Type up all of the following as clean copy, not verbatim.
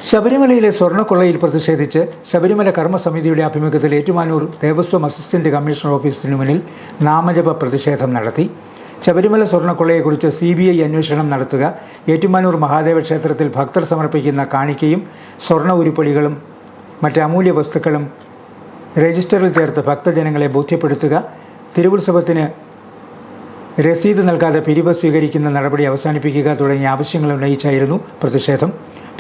ശബരിമലയിലെ സ്വർണ്ണക്കൊള്ളയിൽ പ്രതിഷേധിച്ച് ശബരിമല കർമ്മസമിതിയുടെ ആഭിമുഖ്യത്തിൽ ഏറ്റുമാനൂർ ദേവസ്വം അസിസ്റ്റന്റ് കമ്മീഷണർ ഓഫീസിന് മുന്നിൽ നാമജപ പ്രതിഷേധം നടത്തി. ശബരിമല സ്വർണ്ണക്കൊള്ളയെക്കുറിച്ച് CBI അന്വേഷണം നടത്തുക, ഏറ്റുമാനൂർ മഹാദേവ ക്ഷേത്രത്തിൽ ഭക്തർ സമർപ്പിക്കുന്ന കാണിക്കയും സ്വർണ്ണ ഉരുപ്പടികളും മറ്റ് അമൂല്യ വസ്തുക്കളും രജിസ്റ്ററിൽ ചേർത്ത് ഭക്തജനങ്ങളെ ബോധ്യപ്പെടുത്തുക, തിരുവുത്സവത്തിന് രസീത് നൽകാതെ പിരിവ് സ്വീകരിക്കുന്ന നടപടി അവസാനിപ്പിക്കുക തുടങ്ങിയ ആവശ്യങ്ങൾ ഉന്നയിച്ചായിരുന്നു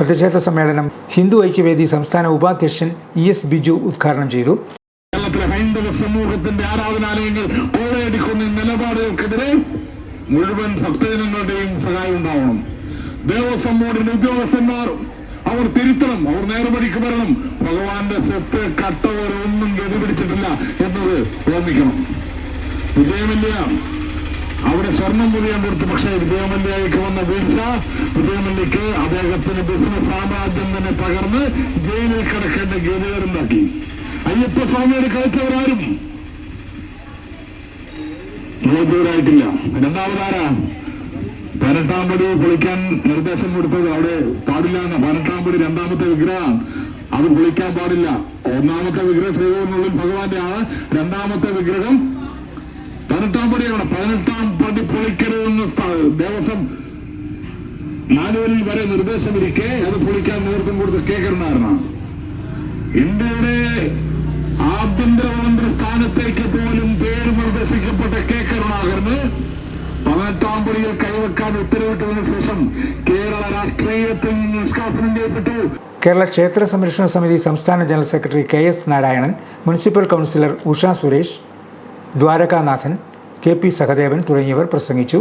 പ്രതിഷേധ സമ്മേളനം ഹിന്ദു ഐക്യവേദി സംസ്ഥാന ഉപാധ്യക്ഷൻ ES ബിജു ഉദ്ഘാടനം ചെയ്തു. കേരളത്തിലെ ഹൈന്ദവ സമൂഹത്തിന്റെ ആരാധനാലയങ്ങൾ കൊള്ളയടിക്കുന്ന നിലപാടുകൾക്കെതിരെ മുഴുവൻ ഭക്തജനങ്ങളുടെയും സഹായം ഉണ്ടാവണം. ദേവസ്വം ബോർഡിന്റെ ഉദ്യോഗസ്ഥന്മാർ അവർ തിരുത്തണം, അവർ നേർവഴിക്ക് വരണം. ഭഗവാന്റെ സ്വത്ത് കട്ടവരൊന്നും ഗതിപിടിച്ചിട്ടില്ല എന്നത് ഓർമ്മിക്കണം. വിജയമല്യ അവിടെ സ്വർണം പൊതിയാൻ കൊടുത്തു. പക്ഷേ വിജയമല്യയ്ക്ക് വന്ന വീഴ്ച, വിജയമല്യക്ക് അദ്ദേഹത്തിന് ബിസിനസ് സാമ്രാജ്യം തന്നെ പകർന്ന് ജയിലിൽ കിടക്കേണ്ട ഗതികേടുണ്ടാക്കി. അയ്യപ്പസ്വാമിയോട് കളിച്ചവരാരും മോചിതരായിട്ടില്ല. രണ്ടാമതാരാ 18-ാം പടി പൊളിക്കാൻ നിർദ്ദേശം കൊടുത്തത് അവിടെ പാടില്ല എന്ന. 18-ാം പടി രണ്ടാമത്തെ വിഗ്രഹമാണ്, അത് പൊളിക്കാൻ പാടില്ല. ഒന്നാമത്തെ വിഗ്രഹം ശ്രീകോവിലിനുള്ളിൽ ഭഗവാന്റെ ആണ്, രണ്ടാമത്തെ വിഗ്രഹം 18-ാം പടിയാണ്. 18-ാം പടി പൊളിക്കരുതെന്ന് ദേവസ്വം മാനുവലിൽ വരെ നിർദ്ദേശമിരിക്കെ അത് പൊളിക്കാൻ നേതൃത്വം കൊടുത്ത K. കരുണാകരനാണ്. ഇന്ത്യയുടെ ആഭ്യന്തരമന്ത്രി സ്ഥാനത്തേക്ക് പോലും പേര് നിർദ്ദേശിക്കപ്പെട്ട K. കരുണാകരന് 18-ാം പടിയിൽ കൈവെക്കാൻ ഉത്തരവിട്ടതിനു ശേഷം കേരള രാഷ്ട്രീയത്തിൽ നിന്ന് നിഷ്കാസനം ചെയ്യപ്പെട്ടു. കേരള ക്ഷേത്ര സംരക്ഷണ സമിതി സംസ്ഥാന general secretary KS Narayanan, municipal councillor Usha Suresh, Dwarakanathan, KP Sahadevan തുടങ്ങിയവർ പ്രസംഗിച്ചു.